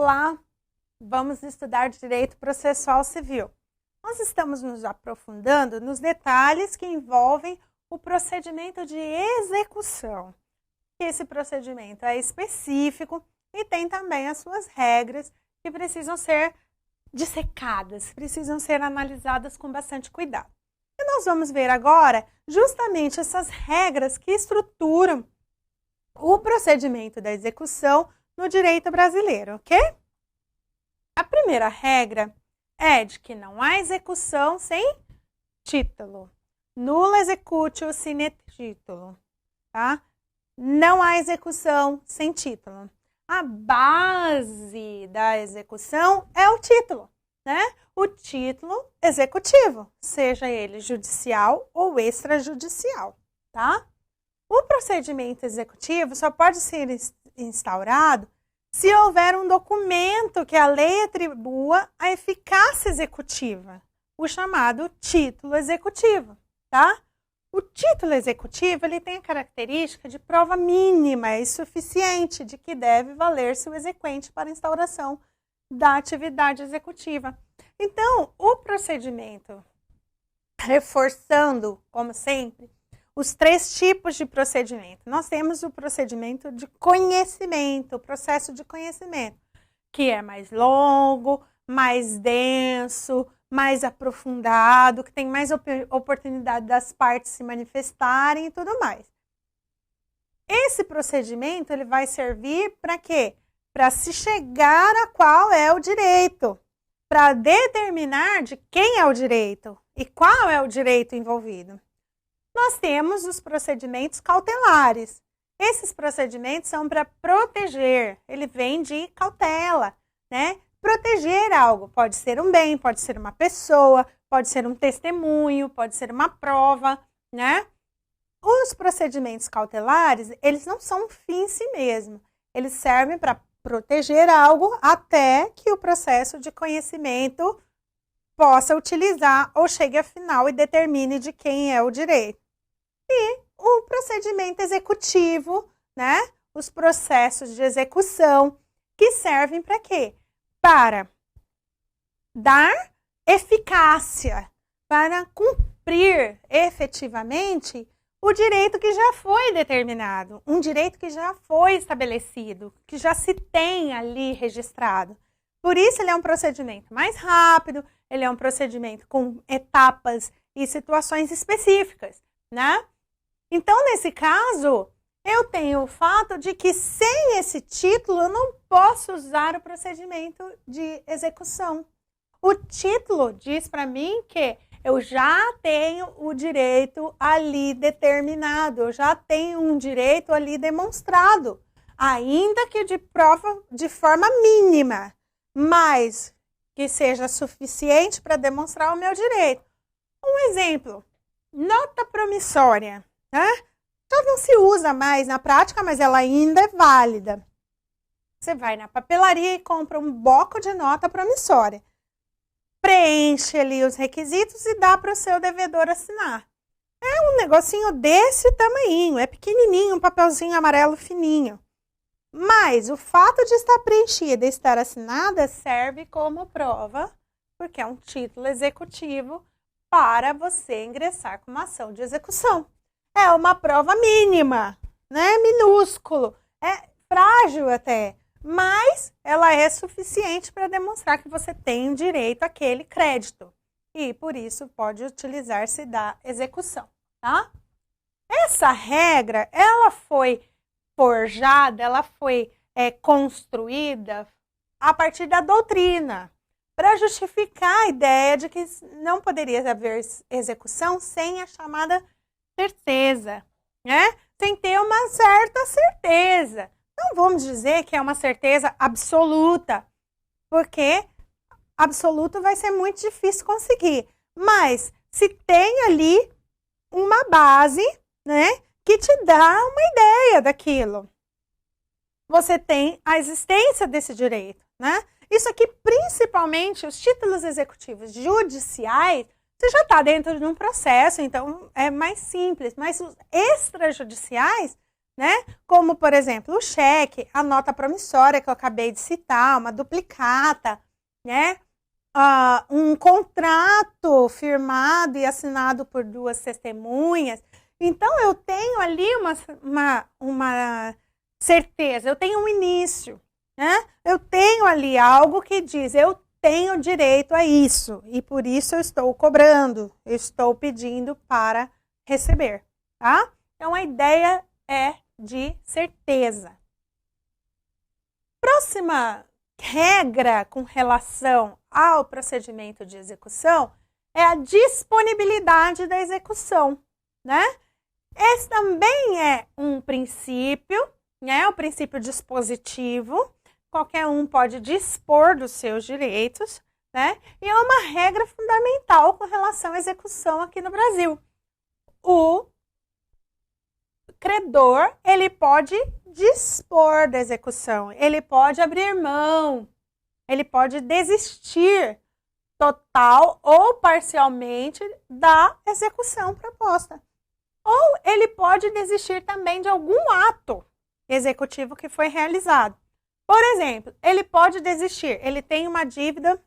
Olá, vamos estudar Direito Processual Civil. Nós estamos nos aprofundando nos detalhes que envolvem o procedimento de execução. Esse procedimento é específico e tem também as suas regras que precisam ser dissecadas, precisam ser analisadas com bastante cuidado. E nós vamos ver agora justamente essas regras que estruturam o procedimento da execução no direito brasileiro, ok? A primeira regra é de que não há execução sem título. Nulla executio sine titulo, tá? Não há execução sem título. A base da execução é o título, né? O título executivo, seja ele judicial ou extrajudicial, tá? O procedimento executivo só pode ser instaurado se houver um documento que a lei atribua a eficácia executiva, o chamado título executivo, tá? O título executivo ele tem a característica de prova mínima e suficiente de que deve valer-se o exequente para a instauração da atividade executiva. Então, o procedimento, reforçando, como sempre, os três tipos de procedimento. Nós temos o procedimento de conhecimento, o processo de conhecimento, que é mais longo, mais denso, mais aprofundado, que tem mais oportunidade das partes se manifestarem e tudo mais. Esse procedimento ele vai servir para quê? Para se chegar a qual é o direito, para determinar de quem é o direito e qual é o direito envolvido. Nós temos os procedimentos cautelares. Esses procedimentos são para proteger, ele vem de cautela, né? Proteger algo, pode ser um bem, pode ser uma pessoa, pode ser um testemunho, pode ser uma prova, né? Os procedimentos cautelares, eles não são um fim em si mesmo, eles servem para proteger algo até que o processo de conhecimento possa utilizar ou chegue a final e determine de quem é o direito. E o procedimento executivo, né? Os processos de execução, que servem para quê? Para dar eficácia, para cumprir efetivamente o direito que já foi determinado, um direito que já foi estabelecido, que já se tem ali registrado. Por isso, ele é um procedimento mais rápido, ele é um procedimento com etapas e situações específicas, né? Então, nesse caso, eu tenho o fato de que sem esse título eu não posso usar o procedimento de execução. O título diz para mim que eu já tenho o direito ali determinado, eu já tenho um direito ali demonstrado, ainda que de forma mínima, mas que seja suficiente para demonstrar o meu direito. Um exemplo, nota promissória, né? Já não se usa mais na prática, mas ela ainda é válida. Você vai na papelaria e compra um bloco de nota promissória. Preenche ali os requisitos e dá para o seu devedor assinar. É um negocinho desse tamanhinho, é pequenininho, um papelzinho amarelo fininho. Mas o fato de estar preenchida e estar assinada serve como prova, porque é um título executivo para você ingressar com uma ação de execução. É uma prova mínima, né? Minúsculo, é frágil até, mas ela é suficiente para demonstrar que você tem direito àquele crédito e por isso pode utilizar-se da execução, tá? Essa regra, ela foi forjada, ela foi construída a partir da doutrina para justificar a ideia de que não poderia haver execução sem a chamada certeza, né? Sem ter uma certa certeza. Não vamos dizer que é uma certeza absoluta, porque absoluto vai ser muito difícil conseguir. Mas se tem ali uma base, né, que te dá uma ideia daquilo. Você tem a existência desse direito, né? Isso aqui, principalmente os títulos executivos judiciais, você já está dentro de um processo, então é mais simples. Mas os extrajudiciais né? Como, por exemplo, o cheque, a nota promissória que eu acabei de citar, uma duplicata, né? Um contrato firmado e assinado por duas testemunhas. Então, eu tenho ali uma certeza, eu tenho um início, né? Eu tenho ali algo que diz, eu tenho direito a isso, e por isso eu estou cobrando, eu estou pedindo para receber, tá? Então, a ideia é de certeza. Próxima regra com relação ao procedimento de execução é a disponibilidade da execução, né? Esse também é um princípio, né? O princípio dispositivo. Qualquer um pode dispor dos seus direitos, né? E é uma regra fundamental com relação à execução aqui no Brasil. O credor, ele pode dispor da execução, ele pode abrir mão, ele pode desistir total ou parcialmente da execução proposta. Ou ele pode desistir também de algum ato executivo que foi realizado. Por exemplo, ele pode desistir, ele tem uma dívida,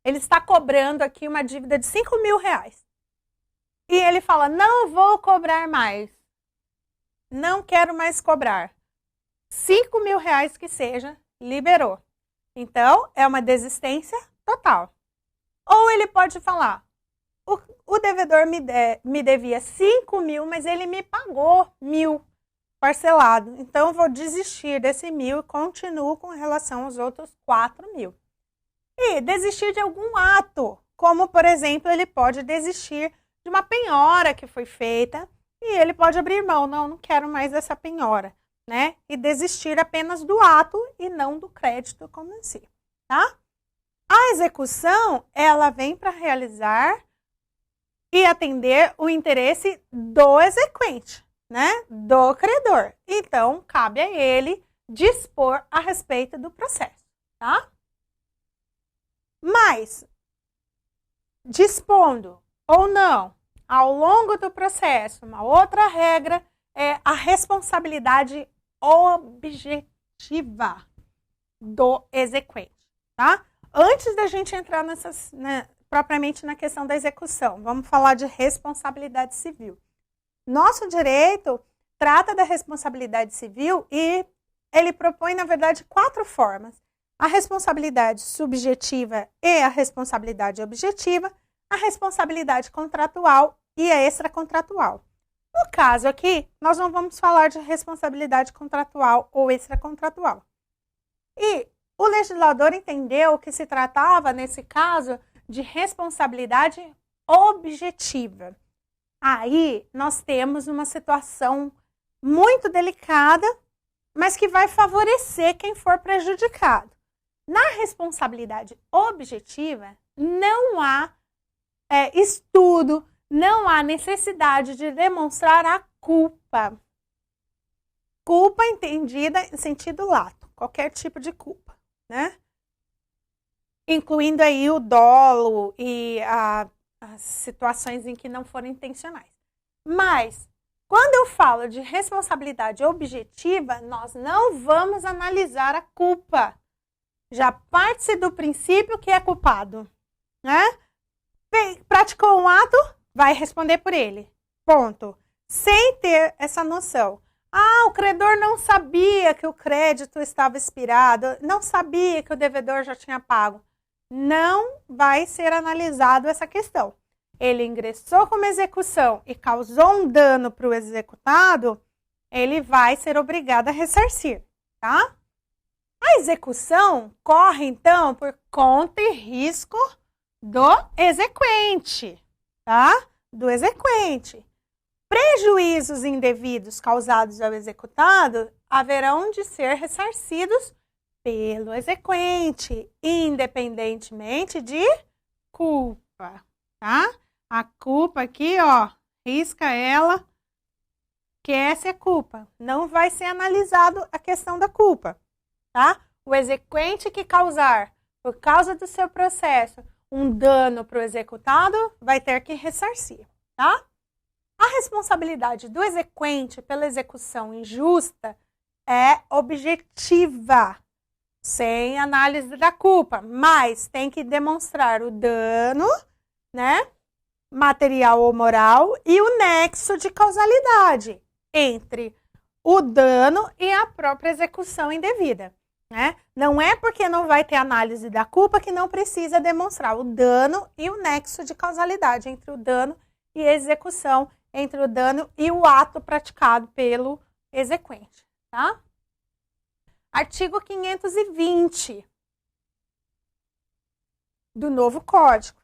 ele está cobrando aqui uma dívida de 5 mil reais. E ele fala, não vou cobrar mais, não quero mais cobrar. 5 mil reais que seja, liberou. Então, é uma desistência total. Ou ele pode falar, o devedor me devia 5 mil, mas ele me pagou 1.000 parcelado. Então, eu vou desistir desse 1.000 e continuo com relação aos outros 4.000. E desistir de algum ato, como, por exemplo, ele pode desistir de uma penhora que foi feita e ele pode abrir mão, não quero mais essa penhora, né? E desistir apenas do ato e não do crédito como em si, tá? A execução, ela vem para realizar e atender o interesse do exequente, né? Do credor. Então, cabe a ele dispor a respeito do processo, tá? Mas, dispondo ou não, ao longo do processo, uma outra regra é a responsabilidade objetiva do exequente, tá? Antes da gente entrar propriamente na questão da execução, vamos falar de responsabilidade civil. Nosso direito trata da responsabilidade civil e ele propõe, na verdade, 4 formas. A responsabilidade subjetiva e a responsabilidade objetiva, a responsabilidade contratual e a extracontratual. No caso aqui, nós não vamos falar de responsabilidade contratual ou extracontratual. E o legislador entendeu que se tratava, nesse caso, de responsabilidade objetiva. Aí, nós temos uma situação muito delicada, mas que vai favorecer quem for prejudicado. Na responsabilidade objetiva, não há estudo, não há necessidade de demonstrar a culpa. Culpa entendida em sentido lato, qualquer tipo de culpa, né? Incluindo aí o dolo e as situações em que não foram intencionais. Mas, quando eu falo de responsabilidade objetiva, nós não vamos analisar a culpa. Já parte-se do princípio que é culpado, né? Praticou um ato, vai responder por ele. Ponto. Sem ter essa noção. O credor não sabia que o crédito estava expirado, não sabia que o devedor já tinha pago. Não vai ser analisado essa questão. Ele ingressou como execução e causou um dano para o executado, ele vai ser obrigado a ressarcir, tá? A execução corre, então, por conta e risco do exequente, tá? Do exequente. Prejuízos indevidos causados ao executado haverão de ser ressarcidos pelo exequente, independentemente de culpa, tá? A culpa aqui, ó, risca ela, que essa é culpa. Não vai ser analisado a questão da culpa, tá? O exequente que causar, por causa do seu processo, um dano para o executado, vai ter que ressarcir, tá? A responsabilidade do exequente pela execução injusta é objetiva, sem análise da culpa, mas tem que demonstrar o dano, né, material ou moral e o nexo de causalidade entre o dano e a própria execução indevida, né? Não é porque não vai ter análise da culpa que não precisa demonstrar o dano e o nexo de causalidade entre o dano e a execução, entre o dano e o ato praticado pelo exequente, tá? Artigo 520 do novo Código.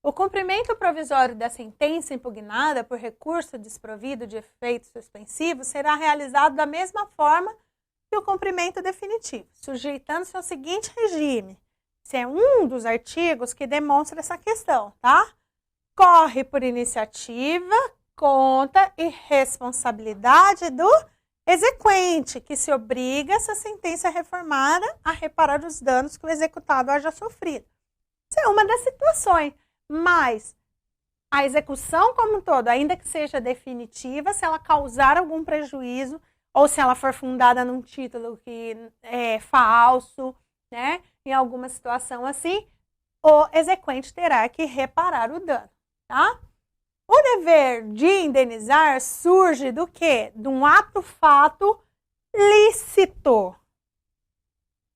O cumprimento provisório da sentença impugnada por recurso desprovido de efeito suspensivo será realizado da mesma forma que o cumprimento definitivo, sujeitando-se ao seguinte regime. Esse é um dos artigos que demonstra essa questão, tá? Corre por iniciativa, conta e responsabilidade do exequente, que se obriga essa sentença reformada a reparar os danos que o executado haja sofrido. Isso é uma das situações, mas a execução como um todo, ainda que seja definitiva, se ela causar algum prejuízo ou se ela for fundada num título que é falso, né, em alguma situação assim, o exequente terá que reparar o dano, tá? O dever de indenizar surge do quê? De um ato-fato lícito.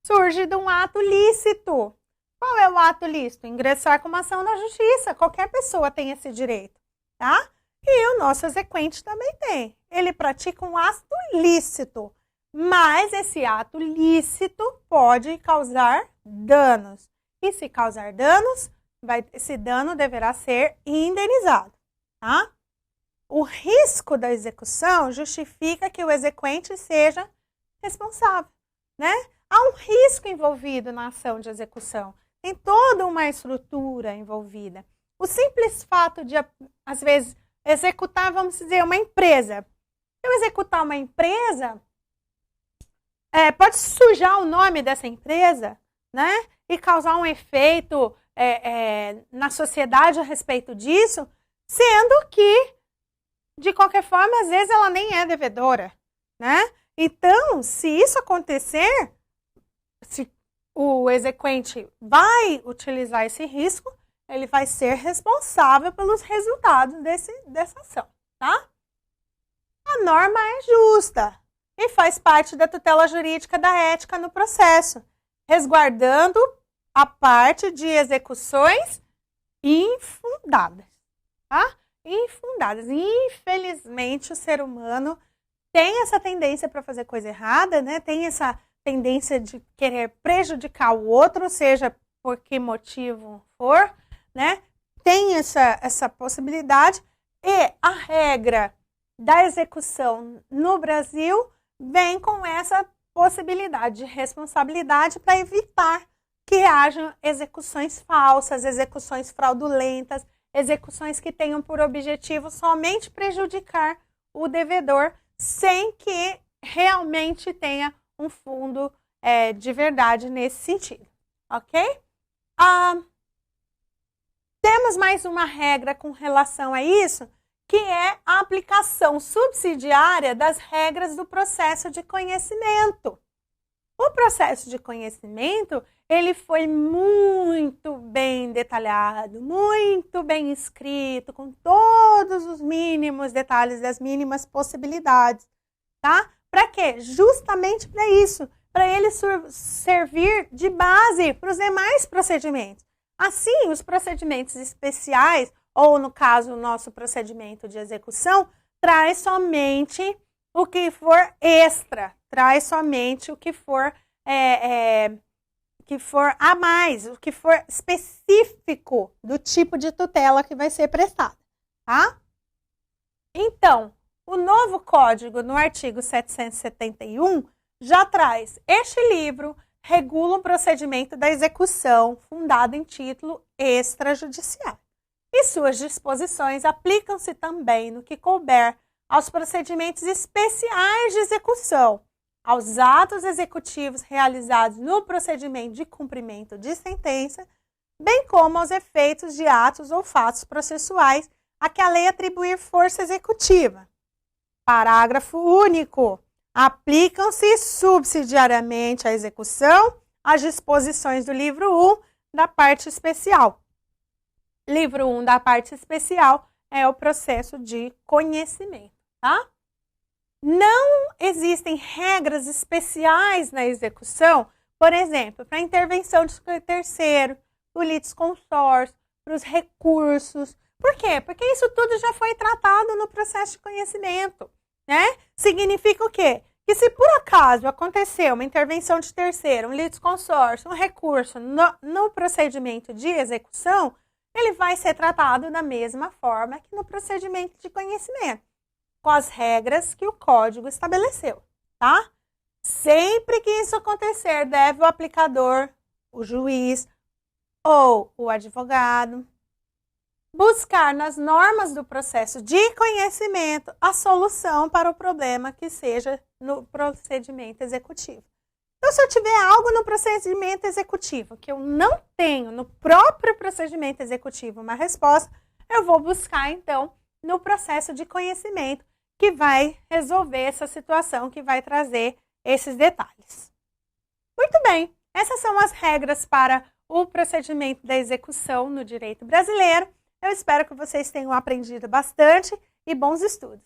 Surge de um ato lícito. Qual é o ato lícito? Ingressar com uma ação na justiça. Qualquer pessoa tem esse direito, tá? E o nosso exequente também tem. Ele pratica um ato lícito, mas esse ato lícito pode causar danos. E se causar danos, esse dano deverá ser indenizado. Tá? O risco da execução justifica que o exequente seja responsável, né? Há um risco envolvido na ação de execução. Tem toda uma estrutura envolvida. O simples fato de, às vezes, executar, vamos dizer, uma empresa. Eu executar uma empresa, pode sujar o nome dessa empresa, né? E causar um efeito na sociedade a respeito disso, sendo que, de qualquer forma, às vezes ela nem é devedora, né? Então, se isso acontecer, se o exequente vai utilizar esse risco, ele vai ser responsável pelos resultados dessa ação, tá? A norma é justa e faz parte da tutela jurídica da ética no processo, resguardando a parte de execuções infundadas. Tá? Infundadas. Infelizmente, o ser humano tem essa tendência para fazer coisa errada, né? Tem essa tendência de querer prejudicar o outro, seja por que motivo for, né? Tem essa possibilidade. E a regra da execução no Brasil vem com essa possibilidade de responsabilidade para evitar que hajam execuções falsas, execuções fraudulentas, execuções que tenham por objetivo somente prejudicar o devedor sem que realmente tenha um fundo de verdade nesse sentido, ok? Temos mais uma regra com relação a isso, que é a aplicação subsidiária das regras do processo de conhecimento. O processo de conhecimento, ele foi muito bem detalhado, muito bem escrito, com todos os mínimos detalhes, das mínimas possibilidades, tá? Para quê? Justamente para isso, para ele servir de base para os demais procedimentos. Assim, os procedimentos especiais, ou no caso, o nosso procedimento de execução, traz somente o que for extra, traz somente o que for a mais, o que for específico do tipo de tutela que vai ser prestada, tá? Então, o novo código, no artigo 771, já traz este livro, regula o procedimento da execução fundado em título extrajudiciário. E suas disposições aplicam-se também no que couber aos procedimentos especiais de execução, aos atos executivos realizados no procedimento de cumprimento de sentença, bem como aos efeitos de atos ou fatos processuais a que a lei atribuir força executiva. Parágrafo único. Aplicam-se subsidiariamente à execução as disposições do livro 1 da parte especial. Livro 1 da parte especial é o processo de conhecimento, tá? Não existem regras especiais na execução, por exemplo, para a intervenção de terceiro, o litisconsórcio, para os recursos. Por quê? Porque isso tudo já foi tratado no processo de conhecimento, né? Significa o quê? Que se por acaso aconteceu uma intervenção de terceiro, um litisconsórcio, um recurso no procedimento de execução, ele vai ser tratado da mesma forma que no procedimento de conhecimento, com as regras que o código estabeleceu, tá? Sempre que isso acontecer, deve o aplicador, o juiz ou o advogado buscar nas normas do processo de conhecimento a solução para o problema que seja no procedimento executivo. Então, se eu tiver algo no procedimento executivo que eu não tenho no próprio procedimento executivo uma resposta, eu vou buscar, então, no processo de conhecimento que vai resolver essa situação, que vai trazer esses detalhes. Muito bem, essas são as regras para o procedimento da execução no direito brasileiro. Eu espero que vocês tenham aprendido bastante e bons estudos.